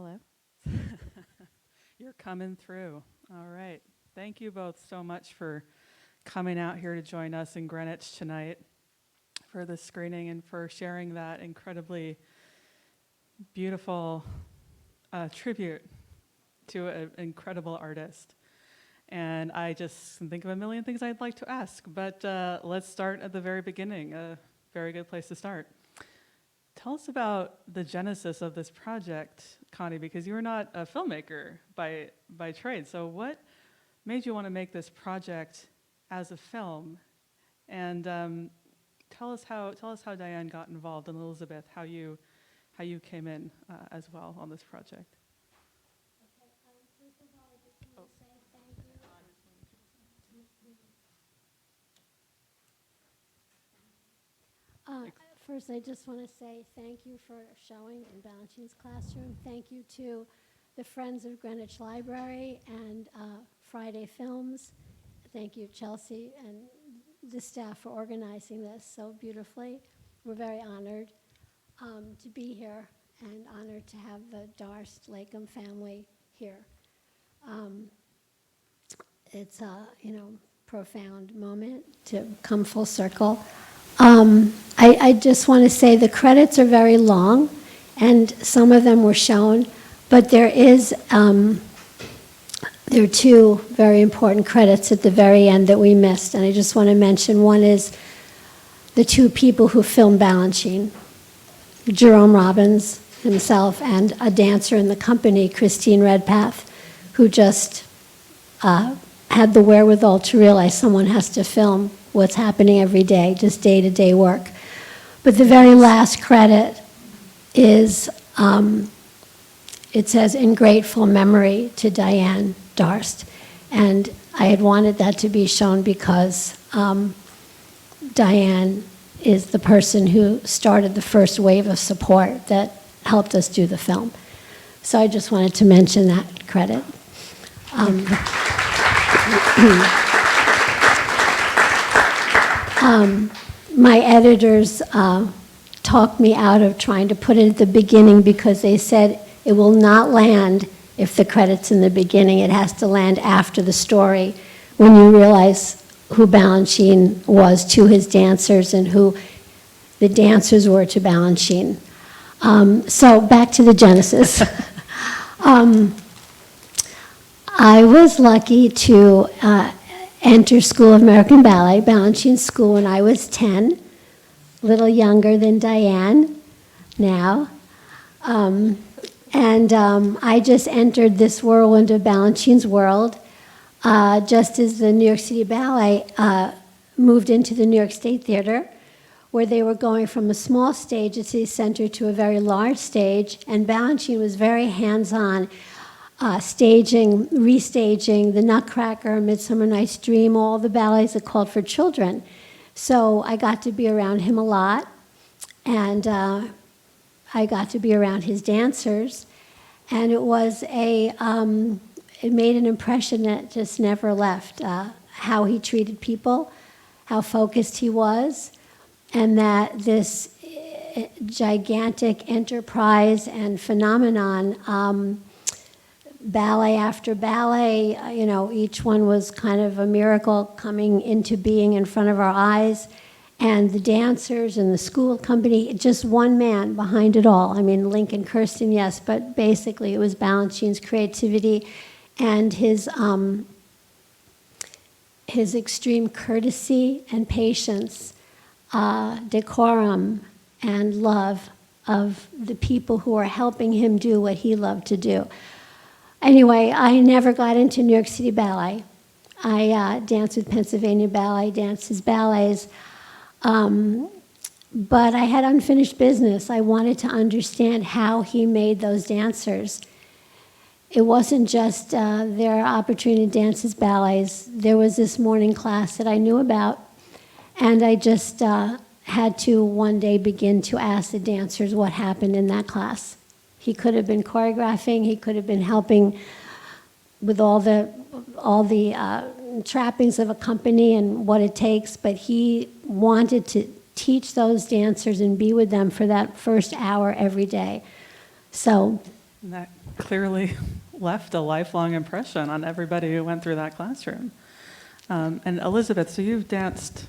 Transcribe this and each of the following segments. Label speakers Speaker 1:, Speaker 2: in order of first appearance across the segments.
Speaker 1: Hello. You're coming through. All right. Thank you both so much for coming out here to join us in Greenwich tonight for this screening and for sharing that incredibly beautiful tribute to an incredible artist. And I just think of a million things I'd like to ask, but let's start at the very beginning, a very good place to start. Tell us about the genesis of this project, Connie, because you're not a filmmaker by trade. So what made you want to make this project as a film? And tell us how Diane got involved, and Elizabeth, how you came in as well on this project.
Speaker 2: Okay, first of all, I just want to say thank you. First, I just want to say thank you for showing in Balanchine's classroom. Thank you to the Friends of Greenwich Library and Friday Films. Thank you, Chelsea, and the staff for organizing this so beautifully. We're very honored to be here and honored to have the Darst Lakem family here. It's a profound moment to come full circle. I just want to say the credits are very long, and some of them were shown, but there are two very important credits at the very end that we missed, and I just want to mention one is the two people who filmed Balanchine, Jerome Robbins himself, and a dancer in the company, Christine Redpath, who just had the wherewithal to realize someone has to film what's happening every day, just day-to-day work. But the very last credit is, it says, in grateful memory to Diane Darst. And I had wanted that to be shown because Diane is the person who started the first wave of support that helped us do the film. So I just wanted to mention that credit. My editors talked me out of trying to put it at the beginning because they said it will not land if the credit's in the beginning. It has to land after the story when you realize who Balanchine was to his dancers and who the dancers were to Balanchine. So back to the genesis. I was lucky to enter School of American Ballet, Balanchine School, when I was 10, a little younger than Diane now. I just entered this whirlwind of Balanchine's world just as the New York City Ballet moved into the New York State Theater, where they were going from a small stage at City Center to a very large stage, and Balanchine was very hands-on. Staging, restaging, The Nutcracker, Midsummer Night's Dream, all the ballets that called for children. So I got to be around him a lot, and I got to be around his dancers, and it was it made an impression that just never left. How he treated people, how focused he was, and that this gigantic enterprise and phenomenon, ballet after ballet, each one was kind of a miracle coming into being in front of our eyes. And the dancers and the school company, just one man behind it all. I mean, Lincoln Kirsten, yes, but basically it was Balanchine's creativity and his extreme courtesy and patience, decorum and love of the people who are helping him do what he loved to do. Anyway, I never got into New York City Ballet. I danced with Pennsylvania Ballet, danced his ballets, but I had unfinished business. I wanted to understand how he made those dancers. It wasn't just their opportunity to dance his ballets. There was this morning class that I knew about, and I just had to one day begin to ask the dancers what happened in that class. He could have been choreographing, he could have been helping with all the trappings of a company and what it takes, but he wanted to teach those dancers and be with them for that first hour every day. So
Speaker 1: And clearly left a lifelong impression on everybody who went through that classroom. And Elizabeth, so you've danced,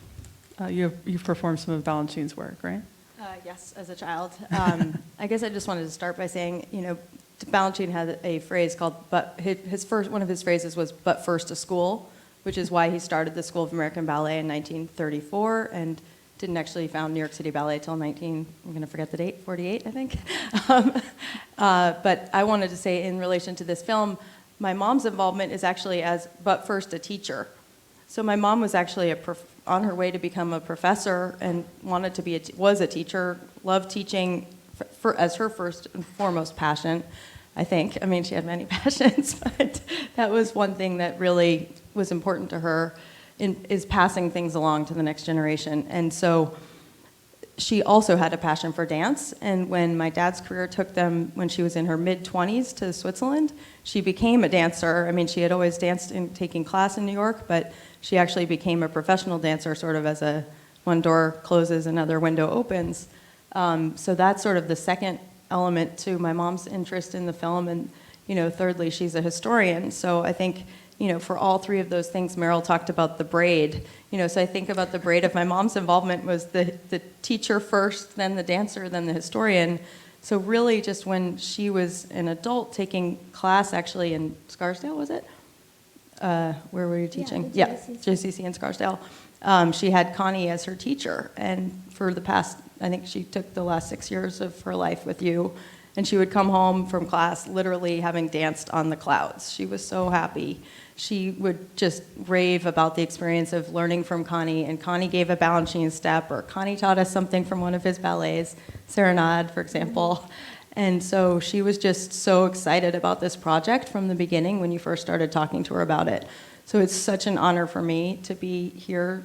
Speaker 1: you've performed some of Balanchine's work, right?
Speaker 3: Yes, as a child. I guess I just wanted to start by saying, Balanchine had a phrase called, one of his phrases was, "but first to school," which is why he started the School of American Ballet in 1934 and didn't actually found New York City Ballet till I'm going to forget the date, 48, I think. But I wanted to say, in relation to this film, my mom's involvement is actually but first a teacher. So my mom was actually on her way to become a professor and wanted to was a teacher, loved teaching as her first and foremost passion, I think. I mean, she had many passions, but that was one thing that really was important to her, is passing things along to the next generation. And so she also had a passion for dance, and when my dad's career took them when she was in her mid-20s to Switzerland, she became a dancer. I mean, she had always danced in taking class in New York, but she actually became a professional dancer, sort of as one door closes, another window opens. So that's sort of the second element to my mom's interest in the film. And, thirdly, she's a historian. So I think, for all three of those things, Meryl talked about the braid. So I think about the braid of my mom's involvement was the teacher first, then the dancer, then the historian. So really just when she was an adult taking class actually in Scarsdale, was it? Where were you teaching?
Speaker 2: Yeah,
Speaker 3: JCC in Scarsdale. She had Connie as her teacher, and for the past, I think she took the last 6 years of her life with you, and she would come home from class literally having danced on the clouds. She was so happy. She would just rave about the experience of learning from Connie, and Connie gave a Balanchine step, or Connie taught us something from one of his ballets, Serenade, for example. And so she was just so excited about this project from the beginning when you first started talking to her about it. So it's such an honor for me to be here,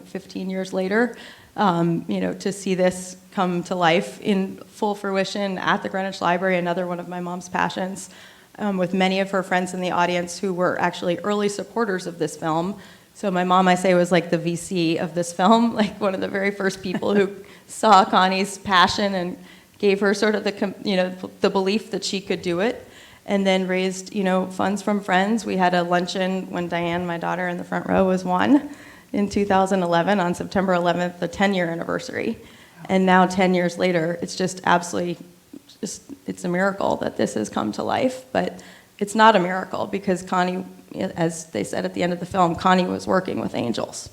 Speaker 3: 15 years later, to see this come to life in full fruition at the Greenwich Library, another one of my mom's passions, with many of her friends in the audience who were actually early supporters of this film. So my mom, I say, was like the VC of this film, like one of the very first people who saw Connie's passion and gave her sort of the belief that she could do it, and then raised, funds from friends. We had a luncheon when Diane, my daughter in the front row, was 1 in 2011 on September 11th, the 10-year anniversary. And now 10 years later, it's just absolutely, it's a miracle that this has come to life. But it's not a miracle because Connie, as they said at the end of the film, Connie was working with angels.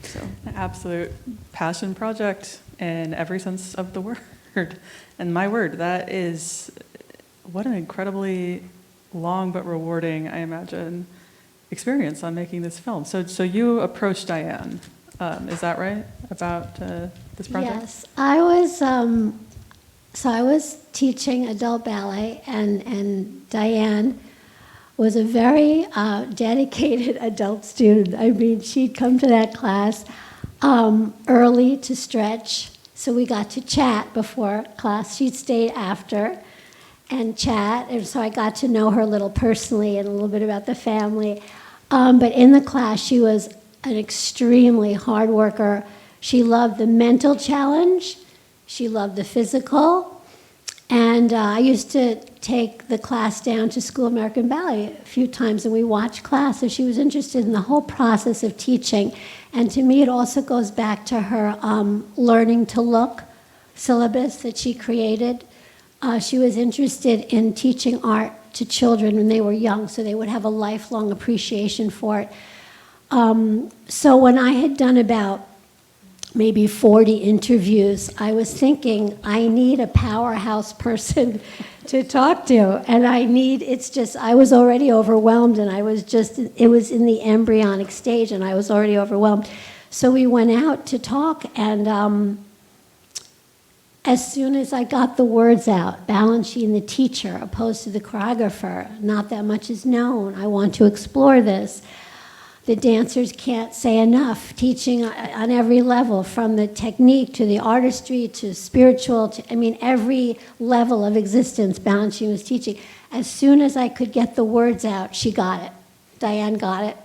Speaker 3: So.
Speaker 1: Absolute passion project in every sense of the word. And my word, that is, what an incredibly long but rewarding, I imagine, experience on making this film. So you approached Diane, is that right, about this project?
Speaker 2: Yes, I was teaching adult ballet, and Diane was a very dedicated adult student. I mean, she'd come to that class early to stretch, so we got to chat before class. She'd stay after and chat, and so I got to know her a little personally and a little bit about the family. But in the class, she was an extremely hard worker. She loved the mental challenge. She loved the physical. And I used to take the class down to School of American Ballet a few times, and we watched class, so she was interested in the whole process of teaching. And to me, it also goes back to her learning to look syllabus that she created. She was interested in teaching art to children when they were young, so they would have a lifelong appreciation for it. So when I had done about maybe 40 interviews, I was thinking, I need a powerhouse person to talk to. And I was already overwhelmed, and it was in the embryonic stage, and I was already overwhelmed. So we went out to talk, and as soon as I got the words out, Balanchine, the teacher, opposed to the choreographer, not that much is known, I want to explore this. The dancers can't say enough, teaching on every level, from the technique to the artistry to spiritual, every level of existence Balanchine was teaching. As soon as I could get the words out, she got it. Diane got it.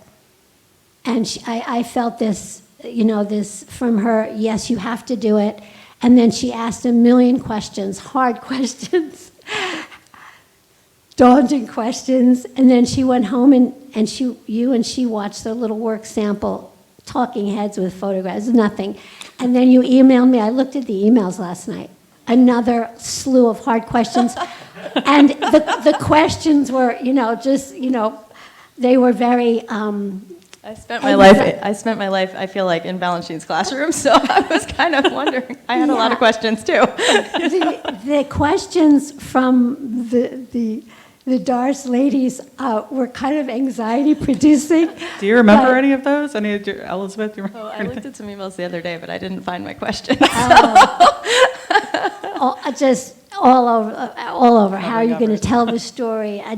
Speaker 2: And I felt this, this from her, yes, you have to do it. And then she asked a million questions, hard questions. daunting questions. And then she went home and she watched the little work sample, talking heads with photographs, nothing. And then you emailed me. I looked at the emails last night. Another slew of hard questions. And the questions were, they were very...
Speaker 3: I spent my life, I feel like, in Balanchine's classroom, so I was kind of wondering. I had a lot of questions, too.
Speaker 2: The questions from the Darce ladies were kind of anxiety-producing.
Speaker 1: Do you remember any of those? Elizabeth, do you remember?
Speaker 3: Oh, I looked at some emails the other day, but I didn't find my questions.
Speaker 2: Just all over. How are you going to
Speaker 1: God.
Speaker 2: tell the story? I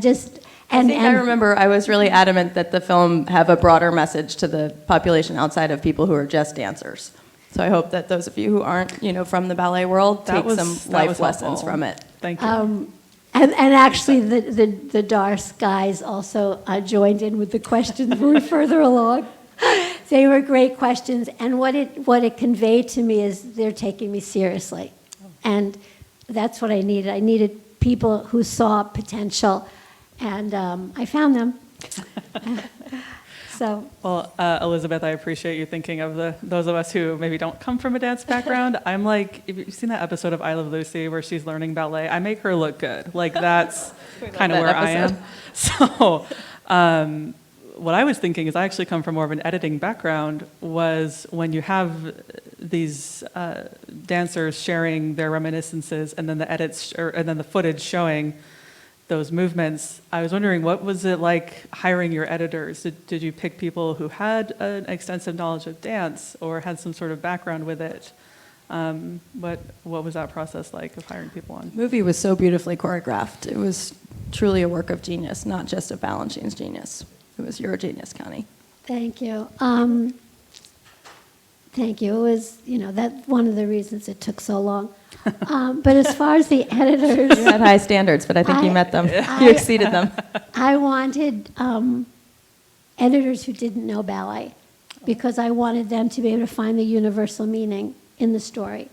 Speaker 3: remember I was really adamant that the film have a broader message to the population outside of people who are just dancers. So I hope that those of you who aren't, from the ballet world take some life lessons from it.
Speaker 1: Thank you.
Speaker 2: And actually, the Darce guys also joined in with the questions. We were further along. They were great questions, and what it conveyed to me is they're taking me seriously, and that's what I needed. I needed people who saw potential, and I found them. So.
Speaker 1: Well, Elizabeth, I appreciate you thinking of those of us who maybe don't come from a dance background. I'm like, if you've seen that episode of I Love Lucy where she's learning ballet, I make her look good. Like, that's kind of where I am. So what I was thinking is I actually come from more of an editing background, was when you have these dancers sharing their reminiscences and then the edits, and then the footage showing those movements. I was wondering, what was it like hiring your editors? Did you pick people who had an extensive knowledge of dance or had some sort of background with it? What was that process like of hiring people on?
Speaker 3: The movie was so beautifully choreographed. It was truly a work of genius, not just of Balanchine's genius. It was your genius, Connie.
Speaker 2: Thank you. Thank you. It was, that's one of the reasons it took so long. But as far as the editors...
Speaker 3: You had high standards, but I think you met them. You exceeded them.
Speaker 2: I wanted editors who didn't know ballet, because I wanted them to be able to find the universal meaning in the story.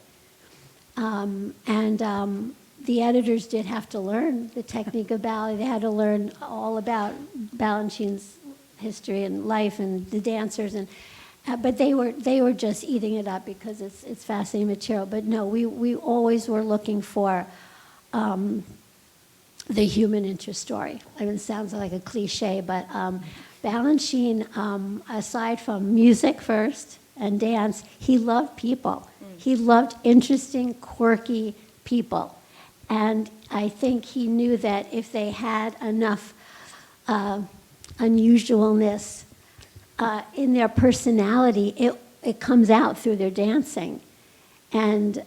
Speaker 2: The editors did have to learn the technique of ballet. They had to learn all about Balanchine's history and life and the dancers, but they were just eating it up because it's fascinating material. But no, we always were looking for the human interest story. I mean, it sounds like a cliche, but Balanchine, aside from music first and dance, he loved people. He loved interesting, quirky people. And I think he knew that if they had enough unusualness in their personality, it comes out through their dancing. And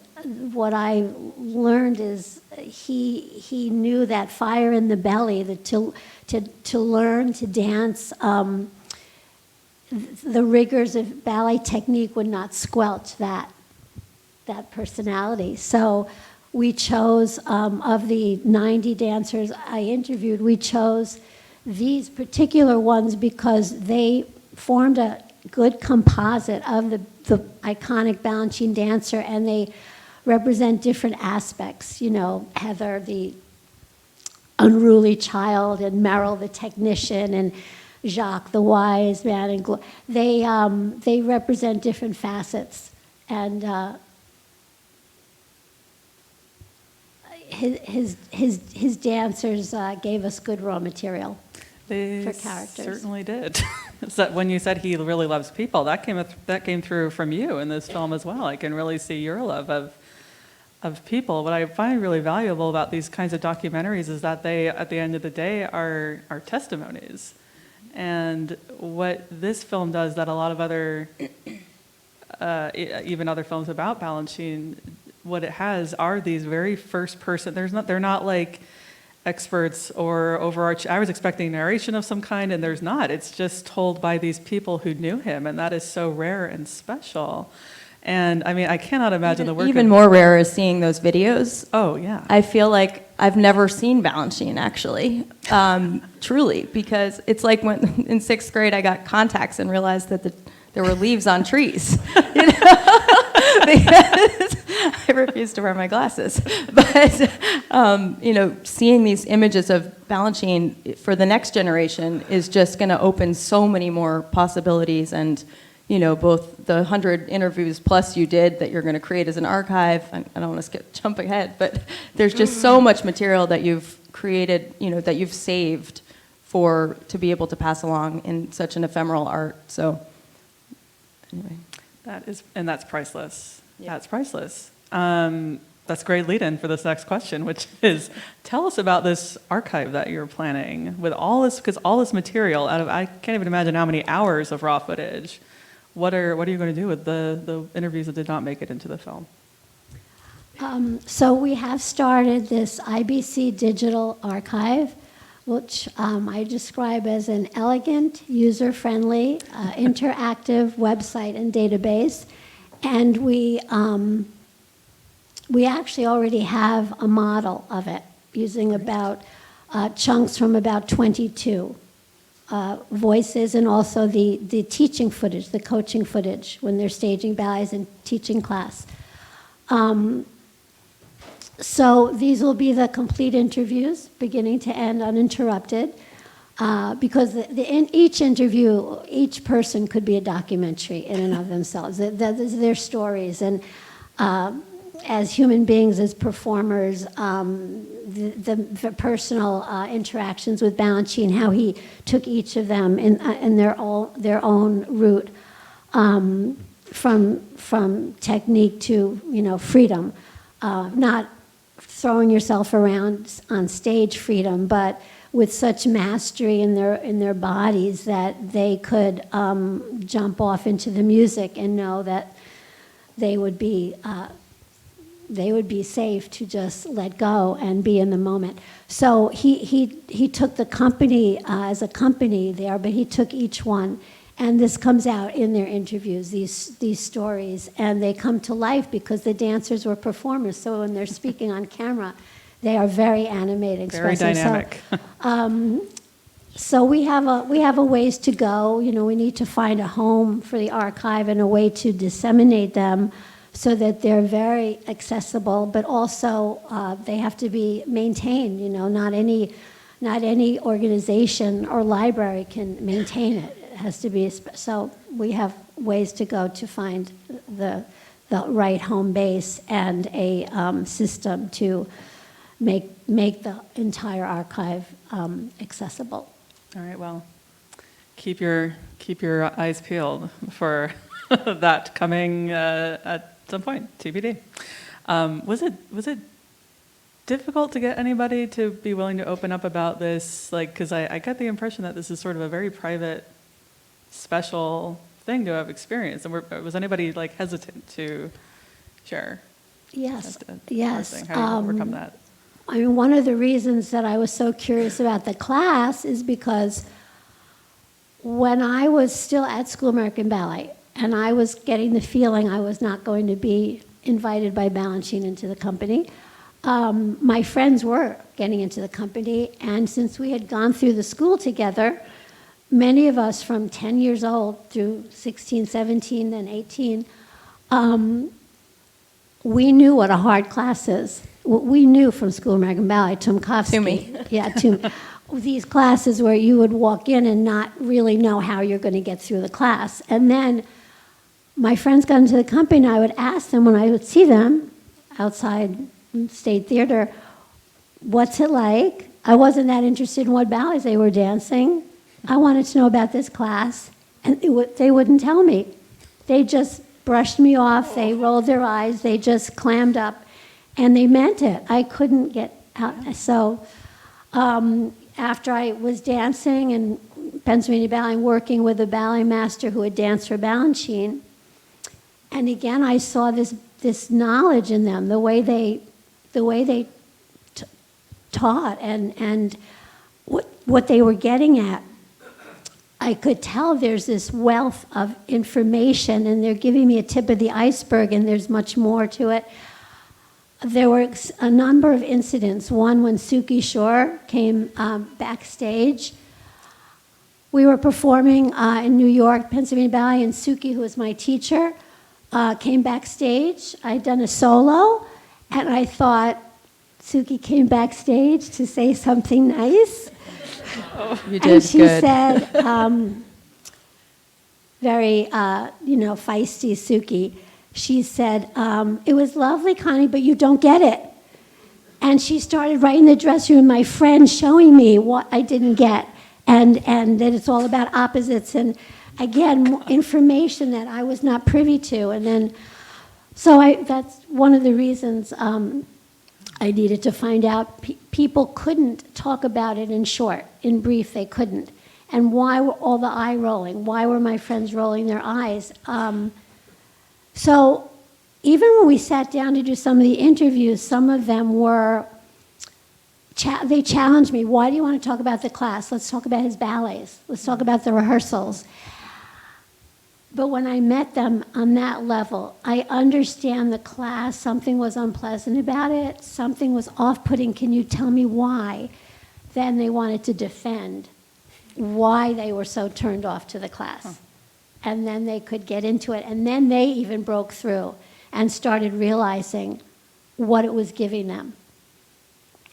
Speaker 2: what I learned is he knew that fire in the belly, that to learn to dance, the rigors of ballet technique would not squelch that personality. So we chose, of the 90 dancers I interviewed, we chose these particular ones because they formed a good composite of the iconic Balanchine dancer, and they represent different aspects. Heather, the unruly child, and Merrill, the technician, and Jacques, the wise man, and they represent different facets. And his dancers gave us good raw material for characters.
Speaker 1: Certainly did. So when you said he really loves people, that came through from you in this film as well. I can really see your love of people. What I find really valuable about these kinds of documentaries is that they, at the end of the day, are testimonies. And what this film does that a lot of other, even other films about Balanchine, what it has are these very first person. They're not like experts or overarching. I was expecting narration of some kind, and there's not. It's just told by these people who knew him, and that is so rare and special. And I mean, I cannot imagine the work.
Speaker 3: Even more rare is seeing those videos.
Speaker 1: Oh yeah.
Speaker 3: I feel like I've never seen Balanchine actually, truly, because it's like when in 6th grade I got contacts and realized that there were leaves on trees. Because I refuse to wear my glasses. But, seeing these images of Balanchine for the next generation is just going to open so many more possibilities. And, both the 100 interviews plus you did that you're going to create as an archive. I don't want to jump ahead, but there's just so much material that you've created, that you've saved to be able to pass along in such an ephemeral art. So, anyway.
Speaker 1: That's priceless.
Speaker 3: Yeah.
Speaker 1: That's priceless. That's a great lead-in for this next question, which is, tell us about this archive that you're planning with all this, because all this material I can't even imagine how many hours of raw footage. What are you going to do with the interviews that did not make it into the film?
Speaker 2: So we have started this IBC digital archive, which I describe as an elegant, user-friendly, interactive website and database. And we actually already have a model of it, using about chunks from about 22 voices, and also the teaching footage, the coaching footage, when they're staging ballets and teaching class. So these will be the complete interviews, beginning to end, uninterrupted, because in each interview, each person could be a documentary in and of themselves. Their stories, and as human beings, as performers, the personal interactions with Balanchine, how he took each of them in their own route, from technique to freedom, not throwing yourself around on stage freedom, but with such mastery in their bodies that they could jump off into the music and know that they would be safe to just let go and be in the moment. So he took the company as a company there, but he took each one. And this comes out in their interviews, these stories, and they come to life because the dancers were performers. So when they're speaking on camera, they are very animated,
Speaker 1: Very dynamic.
Speaker 2: So we have a ways to go. We need to find a home for the archive and a way to disseminate them so that they're very accessible, but also they have to be maintained. Not any organization or library can maintain it. It has to be, so we have ways to go to find the right home base and a system to make the entire archive accessible.
Speaker 1: All right, well, keep your eyes peeled for that coming at some point, TBD. Was it difficult to get anybody to be willing to open up about this? Because I get the impression that this is sort of a very private, special thing to have experienced. And was anybody hesitant to share?
Speaker 2: Yes,
Speaker 1: yes. How do you overcome that?
Speaker 2: I mean, one of the reasons that I was so curious about the class is because when I was still at School of American Ballet, and I was getting the feeling I was not going to be invited by Balanchine into the company, my friends were getting into the company, and since we had gone through the school together, many of us from 10 years old through 16, 17, and 18, we knew what a hard class is. We knew from School of American Ballet, Tumkovsky.
Speaker 3: To me.
Speaker 2: Yeah, these classes where you would walk in and not really know how you're going to get through the class. And then my friends got into the company, and I would ask them when I would see them outside State Theater, what's it like? I wasn't that interested in what ballets they were dancing. I wanted to know about this class, and they wouldn't tell me. They just brushed me off, they rolled their eyes, they just clammed up, and they meant it. I couldn't get out. So after I was dancing in Pennsylvania Ballet, working with a ballet master who had danced for Balanchine, and again I saw this knowledge in them, the way they taught and what they were getting at. I could tell there's this wealth of information, and they're giving me a tip of the iceberg, and there's much more to it. There were a number of incidents. One, when Suki Shore came backstage. We were performing in New York, Pennsylvania Ballet, and Suki, who was my teacher, came backstage. I'd done a solo, and I thought Suki came backstage to say something nice.
Speaker 3: You did
Speaker 2: And she
Speaker 3: good.
Speaker 2: said, very, feisty Suki, she said, it was lovely, Connie, but you don't get it. And she started right in the dressing room, my friend showing me what I didn't get, and that it's all about opposites, and again, more information that I was not privy to. And then, that's one of the reasons I needed to find out. People couldn't talk about it in short, in brief, they couldn't. And why were all the eye rolling? Why were my friends rolling their eyes? So even when we sat down to do some of the interviews, some of them were, they challenged me. Why do you want to talk about the class? Let's talk about his ballets. Let's talk about the rehearsals. But when I met them on that level, I understand the class, something was unpleasant about it, something was off-putting, can you tell me why? Then they wanted to defend why they were so turned off to the class. And then they could get into it, and then they even broke through and started realizing what it was giving them.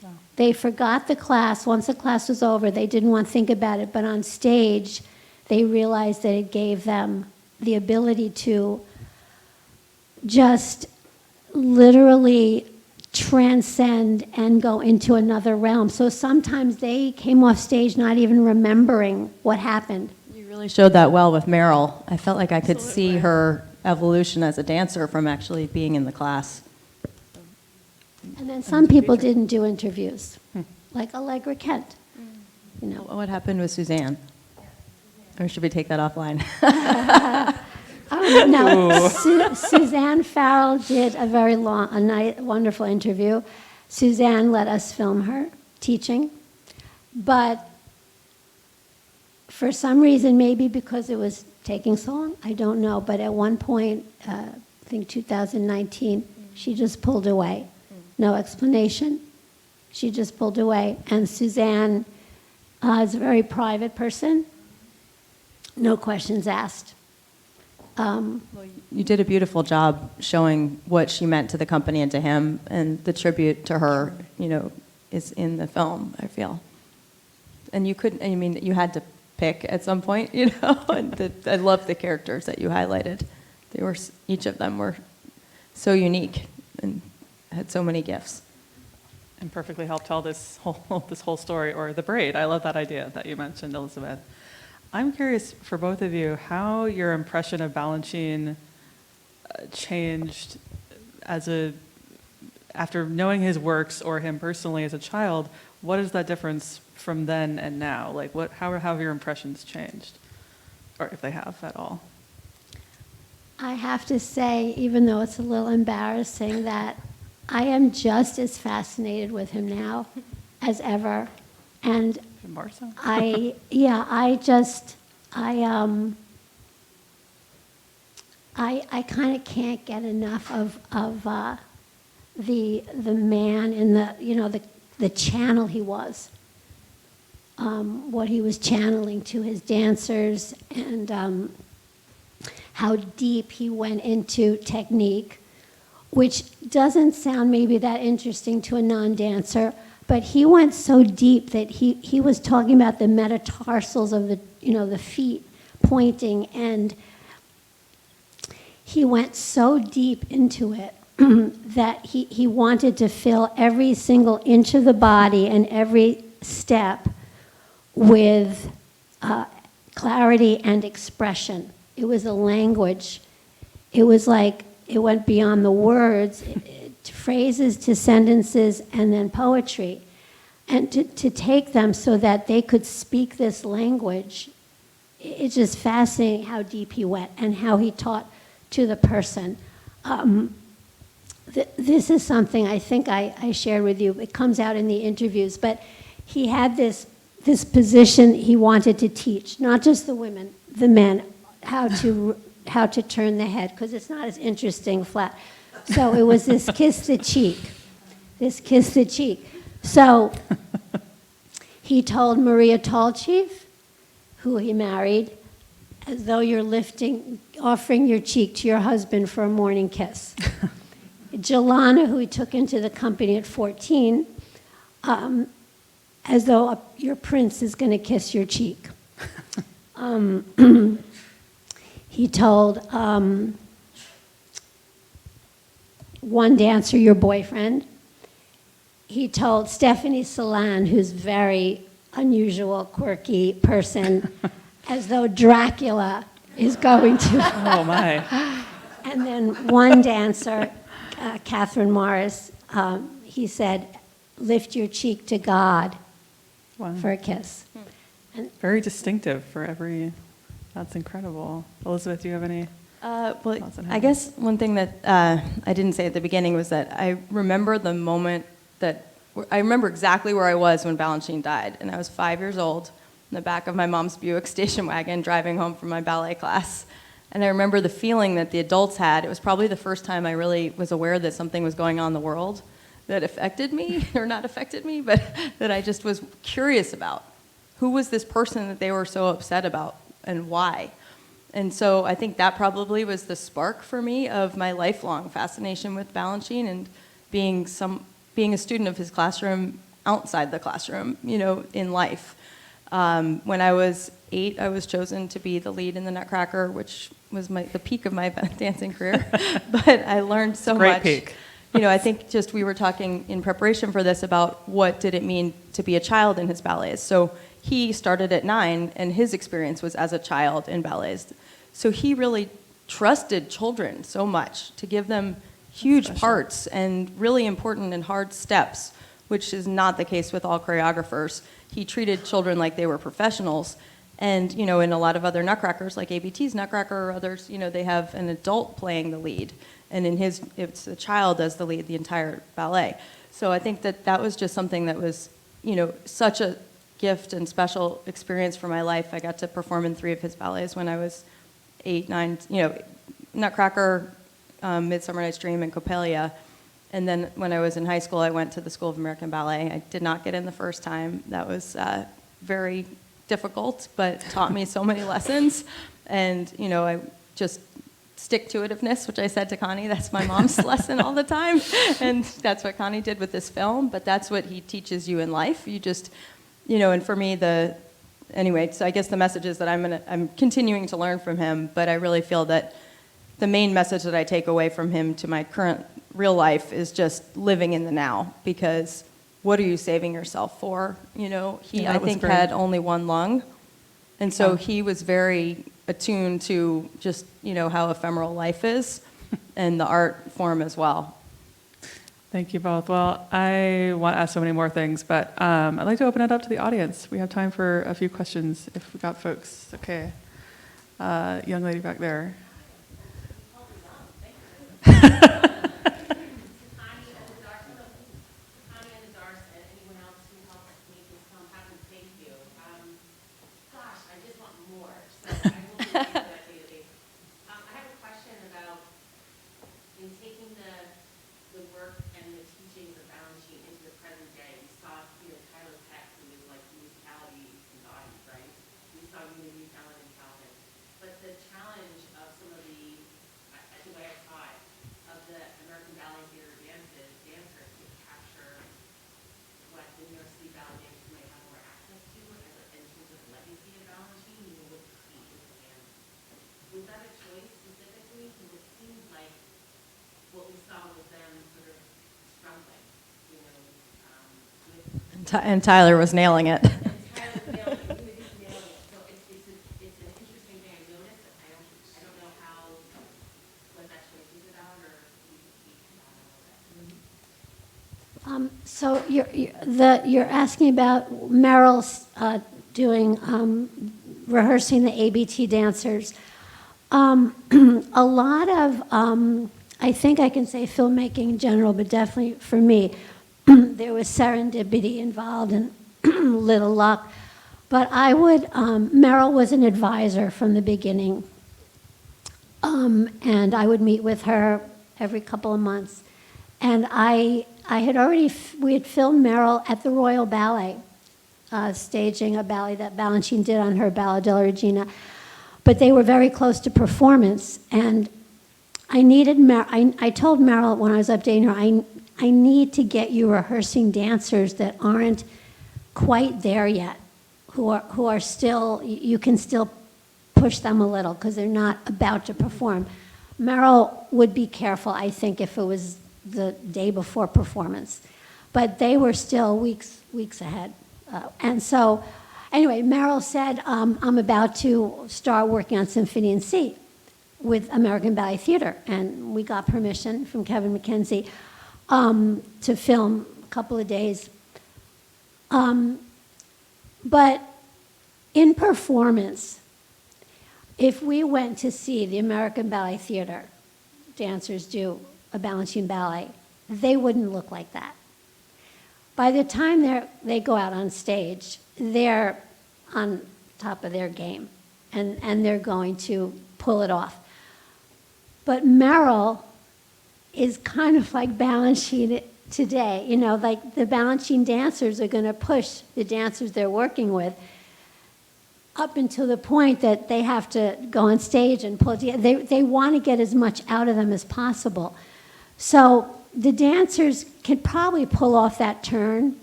Speaker 1: Wow.
Speaker 2: They forgot the class. Once the class was over, they didn't want to think about it, but on stage, they realized that it gave them the ability to just literally transcend and go into another realm. So sometimes they came off stage not even remembering what happened.
Speaker 3: You really showed that well with Meryl. I felt like I could see her evolution as a dancer from actually being in the class.
Speaker 2: And then some people didn't do interviews, like Allegra Kent. You know.
Speaker 3: What happened with Suzanne? Or should we take that offline?
Speaker 2: Oh, no, Suzanne Farrell did a very wonderful interview. Suzanne let us film her teaching, but for some reason, maybe because it was taking so long, I don't know, but at one point, I think 2019, she just pulled away. No explanation. She just pulled away. And Suzanne is a very private person. No questions asked.
Speaker 3: You did a beautiful job showing what she meant to the company and to him, and the tribute to her, is in the film, I feel. And you couldn't, you had to pick at some point, and I love the characters that you highlighted. Each of them were so unique and had so many gifts.
Speaker 1: And perfectly helped tell this whole story, or the braid. I love that idea that you mentioned, Elizabeth. I'm curious for both of you how your impression of Balanchine changed after knowing his works or him personally as a child. What is that difference from then and now? Like, how have your impressions changed, or if they have at all?
Speaker 2: I have to say, even though it's a little embarrassing, that I am just as fascinated with him now as ever. And
Speaker 1: More so?
Speaker 2: I kind of can't get enough of the man and the channel he was, what he was channeling to his dancers, and how deep he went into technique, which doesn't sound maybe that interesting to a non-dancer. But he went so deep that he was talking about the metatarsals of the feet pointing, and he went so deep into it that he wanted to fill every single inch of the body and every step with clarity and expression. It was a language. It was like it went beyond the words. Phrases to sentences and then poetry, and to take them so that they could speak this language. It's just fascinating how deep he went and how he taught to the person. This is something I think I shared with you. It comes out in the interviews, but he had this position he wanted to teach, not just the women, the men, how to turn the head, because it's not as interesting flat. So it was this kiss the cheek. So he told Maria Tallchief, who he married, as though you're offering your cheek to your husband for a morning kiss. Jelana, who he took into the company at 14, as though your prince is going to kiss your cheek. He told one dancer, your boyfriend. He told Stephanie Salan, who's very unusual, quirky person, as though Dracula is going to.
Speaker 1: Oh, my.
Speaker 2: And then one dancer, Catherine Morris, he said, lift your cheek to God
Speaker 1: Wow.
Speaker 2: for a kiss.
Speaker 1: Very distinctive for every, that's incredible. Elizabeth, do you have any?
Speaker 3: Well,
Speaker 1: thoughts on
Speaker 3: I
Speaker 1: how-
Speaker 3: guess one thing that I didn't say at the beginning was that I remember the moment I remember exactly where I was when Balanchine died, and I was 5 years old in the back of my mom's Buick station wagon driving home from my ballet class. And I remember the feeling that the adults had. It was probably the first time I really was aware that something was going on in the world that affected me, or not affected me, but that I just was curious about. Who was this person that they were so upset about, and why? And so I think that probably was the spark for me of my lifelong fascination with Balanchine and being a student of his classroom outside the classroom, in life. When I was 8, I was chosen to be the lead in the Nutcracker, which was the peak of my dancing career. But I learned so much.
Speaker 1: Great peak.
Speaker 3: I think just we were talking in preparation for this about what did it mean to be a child in his ballets. So he started at 9, and his experience was as a child in ballets. So he really trusted children so much to give them huge parts and really important and hard steps, which is not the case with all choreographers. He treated children like they were professionals. And, in a lot of other Nutcrackers, like ABT's Nutcracker or others, they have an adult playing the lead. And in his, it's the child as the lead the entire ballet. So I think that was just something that was, such a gift and special experience for my life. I got to perform in 3 of his ballets when I was 8, 9, Nutcracker, Midsummer Night's Dream, and Coppelia. And then when I was in high school, I went to the School of American Ballet. I did not get in the first time. That was very difficult, but taught me so many lessons. And, I just stick-to-itiveness, which I said to Connie, that's my mom's lesson all the time. And that's what Connie did with this film, but that's what he teaches you in life. You just, and for me, anyway, so I guess the message is that I'm continuing to learn from him, but I really feel that the main message that I take away from him to my current real life is just living in the now, because what are you saving yourself for? He,
Speaker 1: Yeah,
Speaker 3: I think, had only one lung, and so he was very attuned to just, how ephemeral life is, and the art form as well.
Speaker 1: Thank you both. Well, I want to ask so many more things, but I'd like to open it up to the audience. We have time for a few questions if we got folks. Okay. Young lady back there.
Speaker 3: And Tyler was nailing it.
Speaker 2: So you're asking about Meryl's rehearsing the ABT dancers. A lot of, I think I can say filmmaking in general, but definitely for me, there was serendipity involved and little luck. But Meryl was an advisor from the beginning. And I would meet with her every couple of months. And we had filmed Meryl at the Royal Ballet, staging a ballet that Balanchine did on her Ballet della Regina. but they were very close to performance. And I needed, I told Meryl when I was updating her, I need to get you rehearsing dancers that aren't quite there yet, who are still, you can still push them a little because they're not about to perform. Meryl would be careful, I think, if it was the day before performance. But they were still weeks ahead. And so, anyway, Meryl said, I'm about to start working on Symphony in C with American Ballet Theater. And we got permission from Kevin McKenzie to film a couple of days. But in performance, if we went to see the American Ballet Theater dancers do a Balanchine ballet, they wouldn't look like that. By the time they go out on stage, they're on top of their game, and they're going to pull it off. But Meryl is kind of like Balanchine today. You know, like the Balanchine dancers are going to push the dancers they're working with up until the point that they have to go on stage and pull it together. They want to get as much out of them as possible. So the dancers could probably pull off that turn,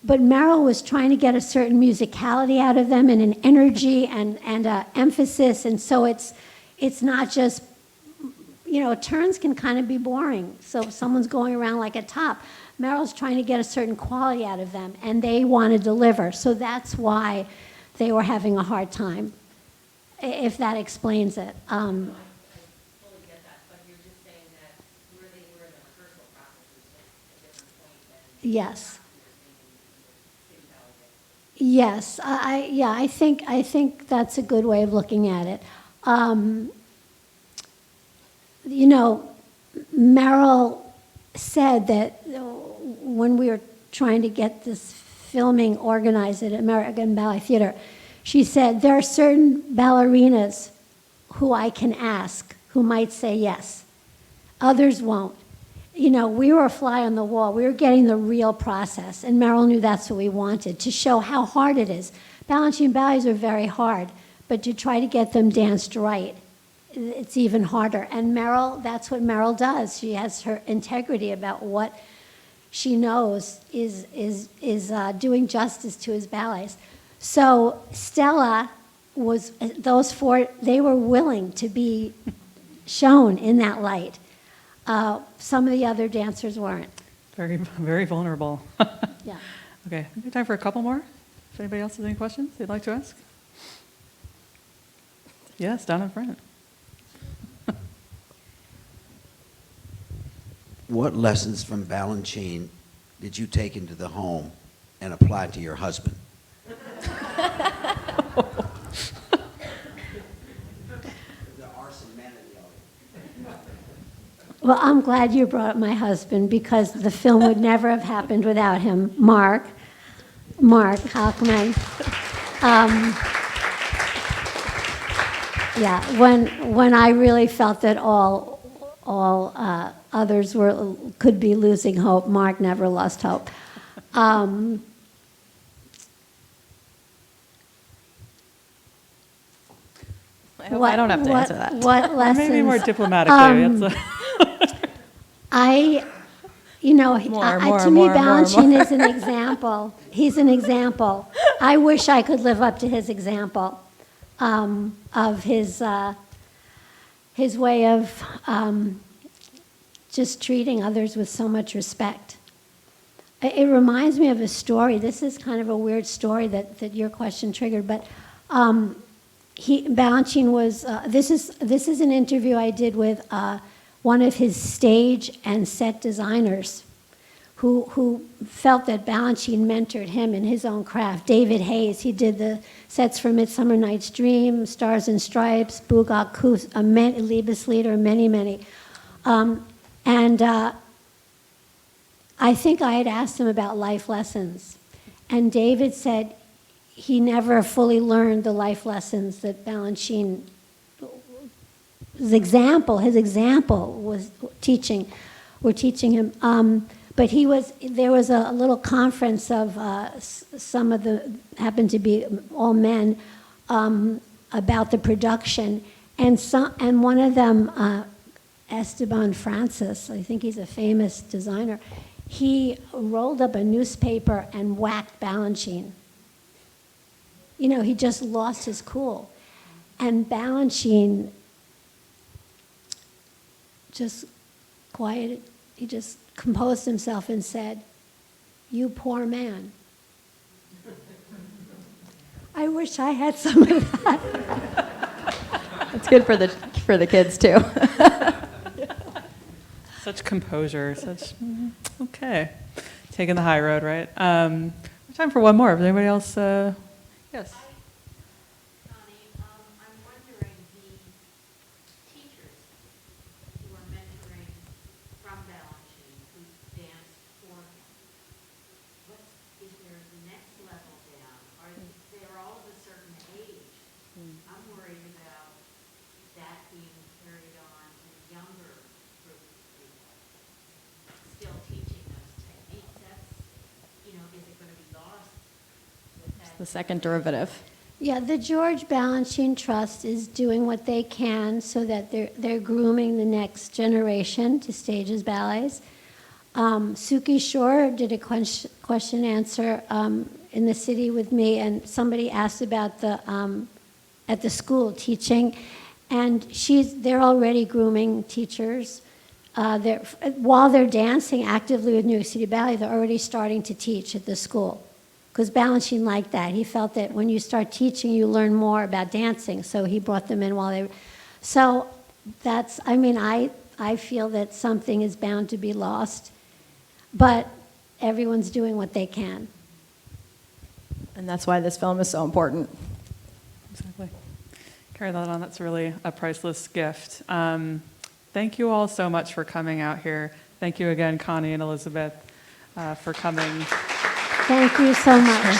Speaker 2: but Meryl was trying to get a certain musicality out of them and an energy and emphasis, and so it's not just, you know, turns can kind of be boring. So if someone's going around like a top, Meryl's trying to get a certain quality out of them, and they want to deliver. So that's why they were having a hard time, if that explains it. Yes. Yes, I think that's a good way of looking at it. You know, Meryl said that when we were trying to get this filming organized at American Ballet Theater, she said, there are certain ballerinas who I can ask who might say yes. Others won't. You know, we were a fly on the wall. We were getting the real process, and Meryl knew that's what we wanted, to show how hard it is. Balanchine ballets are very hard, but to try to get them danced right, it's even harder. And Meryl, that's what Meryl does. She has her integrity about what she knows is doing justice to his ballets. So Stella was, those four, they were willing to be shown in that light. Some of the other dancers weren't.
Speaker 1: Very, very vulnerable.
Speaker 2: Yeah.
Speaker 1: Okay, I think we have time for a couple more. If anybody else has any questions they'd like to ask? Yes, down in front.
Speaker 4: What lessons from Balanchine did you take into the home and apply to your husband?
Speaker 2: Well, I'm glad you brought up my husband, because the film would never have happened without him. Mark Hochman. Yeah, when I really felt that all others could be losing hope, Mark never lost hope.
Speaker 3: I don't have to answer that.
Speaker 2: What lessons?
Speaker 1: Maybe more diplomatically.
Speaker 2: You know, to me, Balanchine
Speaker 3: more.
Speaker 2: is an example. He's an example. I wish I could live up to his example of his way of just treating others with so much respect. It reminds me of a story. This is kind of a weird story that your question triggered, but Balanchine was. This is an interview I did with one of his stage and set designers, who felt that Balanchine mentored him in his own craft. David Hayes, he did the sets for Midsummer Night's Dream, Stars and Stripes, Bugak Kus, Liebeslieder, many. And I think I had asked him about life lessons, and David said he never fully learned the life lessons that Balanchine, his example was teaching him. But there was a little conference of some of the, happened to be all men, about the production, and one of them, Esteban Francis, I think he's a famous designer, he rolled up a newspaper and whacked Balanchine. You know, he just lost his cool. And Balanchine just quieted, he just composed himself and said, "You poor man." I wish I had some of that.
Speaker 3: It's good for the kids too.
Speaker 1: Such composure, okay. Taking the high road, right? Time for one more. Is anybody else? Yes.
Speaker 5: Connie, I'm wondering, the teachers who are mentoring from Balanchine, who danced for him, what is their next level down? They're all of a certain age. I'm worried about that being carried on in a younger group of people, still teaching those techniques. Is it going to be lost with that?
Speaker 3: The second derivative.
Speaker 2: Yeah, the George Balanchine Trust is doing what they can so that they're grooming the next generation to stage as ballets. Suki Shore did a question answer in the city with me, and somebody asked about at the school teaching, and they're already grooming teachers. While they're dancing actively with New York City Ballet, they're already starting to teach at the school. Because Balanchine liked that. He felt that when you start teaching, you learn more about dancing. So he brought them in while they were. So I feel that something is bound to be lost. But everyone's doing what they can.
Speaker 3: And that's why this film is so important.
Speaker 1: Exactly. Carry that on. That's really a priceless gift. Thank you all so much for coming out here. Thank you again, Connie and Elizabeth, for coming.
Speaker 2: Thank you so much.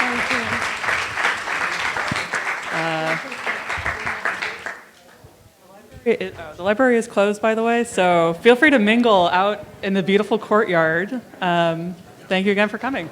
Speaker 1: Thank you. The library is closed, by the way, so feel free to mingle out in the beautiful courtyard. Thank you again for coming.